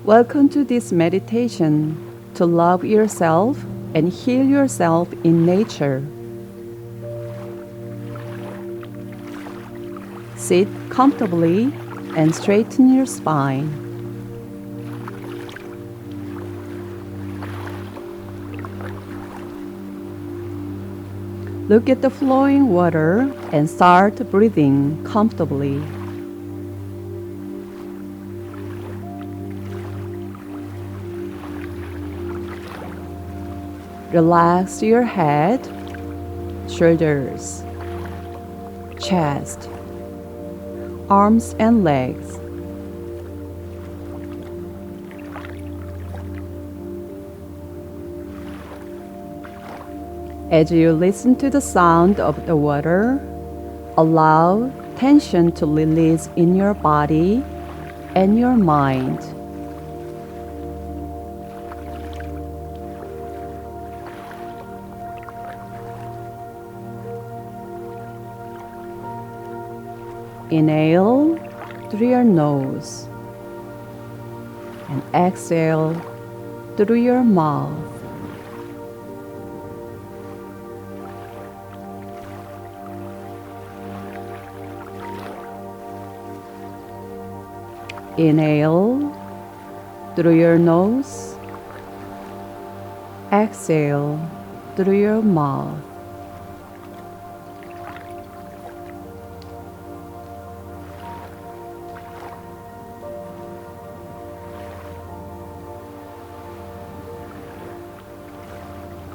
Welcome to this meditation to love yourself and heal yourself in nature. Sit comfortably and straighten your spine. Look at the flowing water and start breathing comfortably. Relax your head, shoulders, chest, arms and legs. As you listen to the sound of the water, allow tension to release in your body and your mind. Inhale through your nose and exhale through your mouth. Inhale through your nose, exhale through your mouth.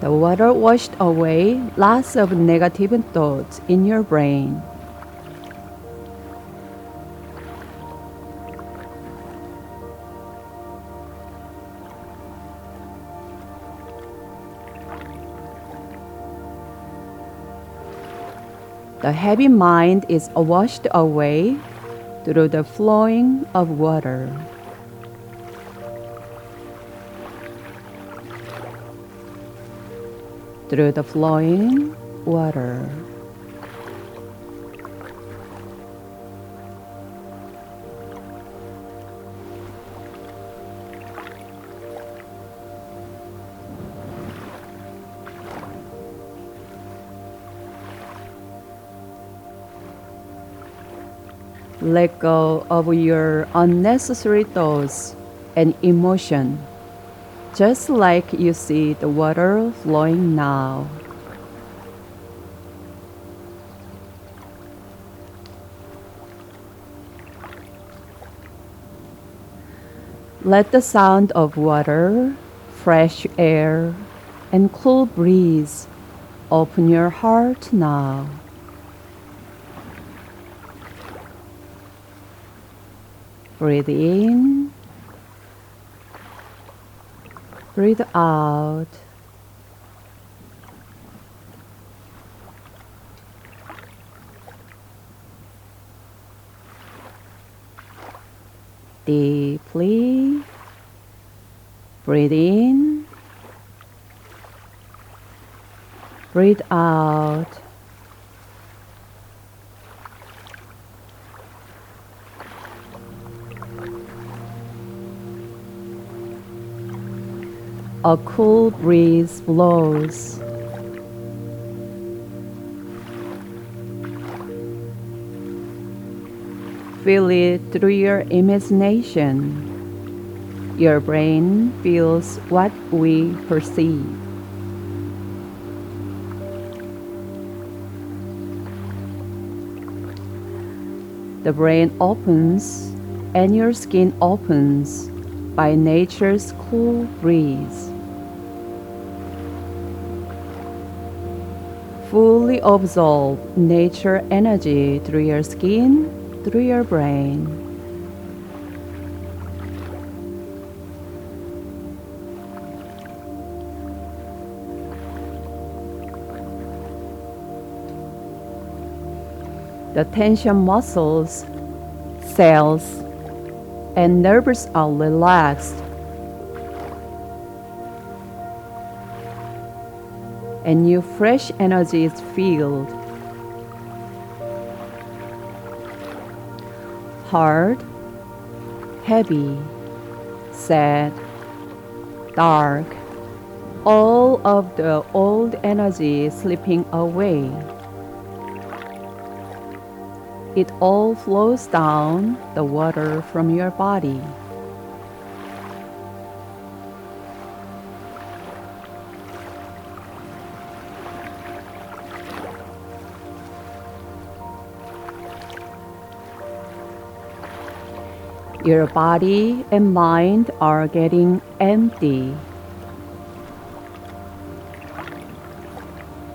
The water washed away lots of negative thoughts in your brain. The heavy mind is washed away through the flowing of water. Through the flowing water. Let go of your unnecessary thoughts and emotion, just like you see the water flowing now. Let the sound of water, fresh air, and cool breeze open your heart now. Breathe in, breathe out. Deeply. Breathe in, breathe out. A cool breeze blows. Feel it through your imagination. Your brain feels what we perceive. The brain opens and your skin opens by nature's cool breeze. Fully absorb nature energy through your skin, through your brain. The tension muscles, cells, and nerves are relaxed, and new fresh energy is filled. Heart heavy, sad, dark, all of the old energy slipping away. It all flows down the water from your body. Your body and mind are getting empty.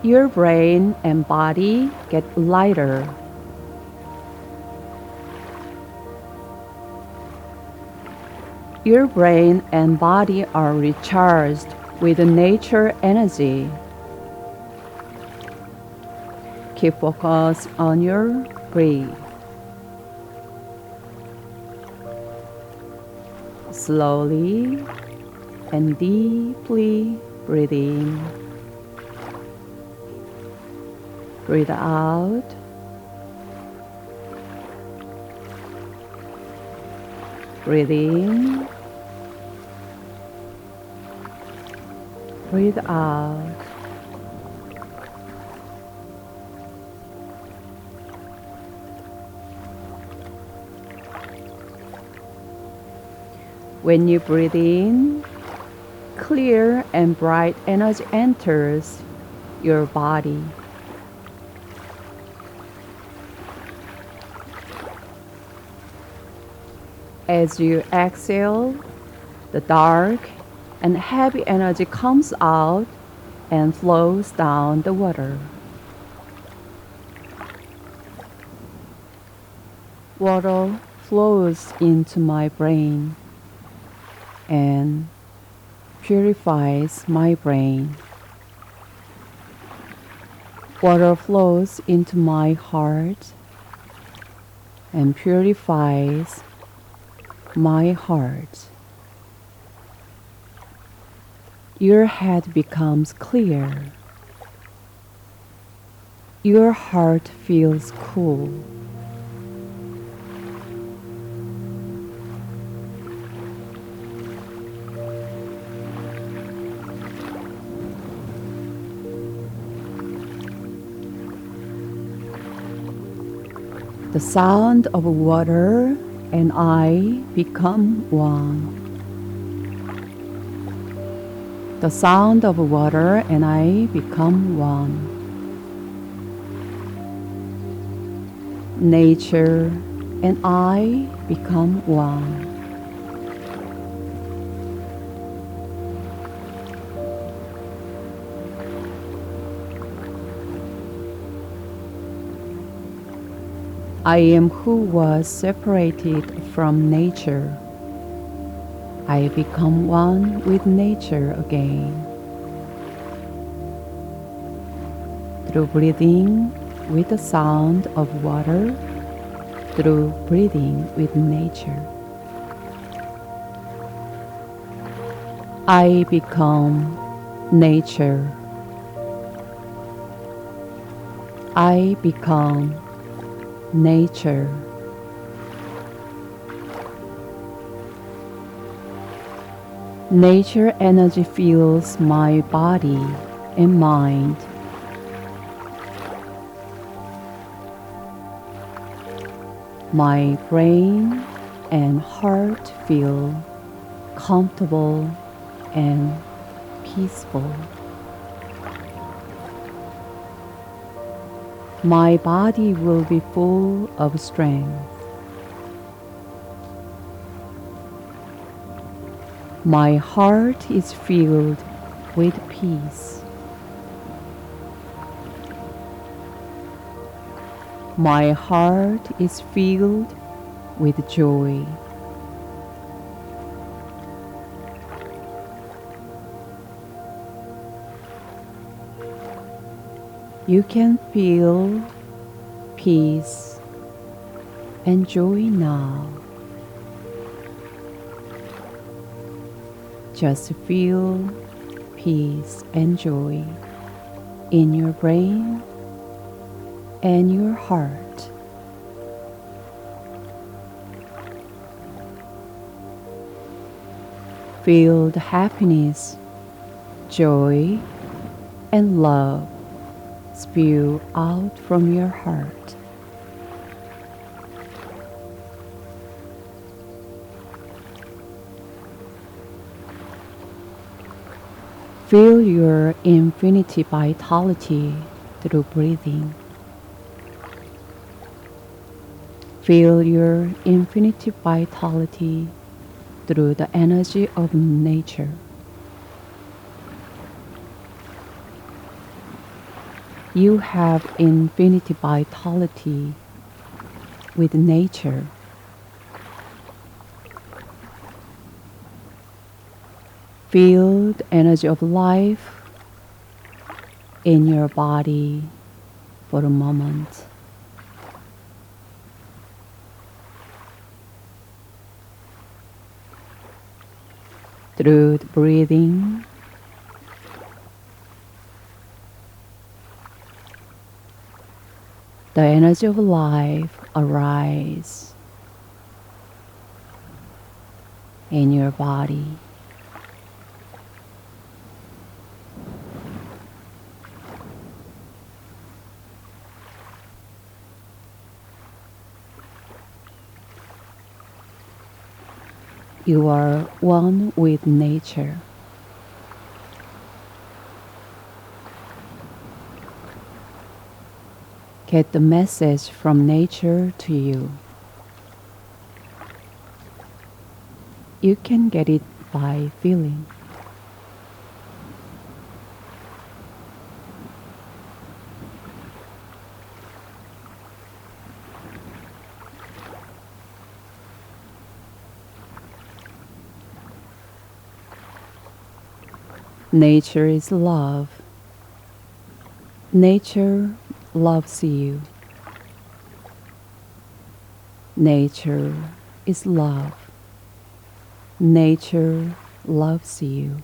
Your brain and body get lighter. Your brain and body are recharged with nature energy. Keep focus on your breath. Slowly and deeply breathe in. Breathe out. Breathe in. Breathe out. When you breathe in, clear and bright energy enters your body. As you exhale, the dark and heavy energy comes out and flows down the water. Water flows into my brain and purifies my brain. Water flows into my heart and purifies my heart. Your head becomes clear. Your heart feels cool. The sound of water and I become one. The sound of water and I become one. Nature and I become one. I am who was separated from nature. I become one with nature again. Through breathing with the sound of water, through breathing with nature, I become nature. I become nature. Nature energy fills my body and mind. My brain and heart feel comfortable and peaceful. My body will be full of strength. My heart is filled with peace. My heart is filled with joy. You can feel peace and joy now. Just feel peace and joy in your brain and your heart. Feel the happiness, joy, and love spew out from your heart. Feel your infinity vitality through breathing. Feel your infinity vitality through the energy of nature. You have infinity vitality with nature. Feel the energy of life in your body for a moment. Through the breathing, the energy of life arises in your body. You are one with nature. Get the message from nature to you. You can get it by feeling. Nature is love. Nature loves you. Nature is love. Nature loves you.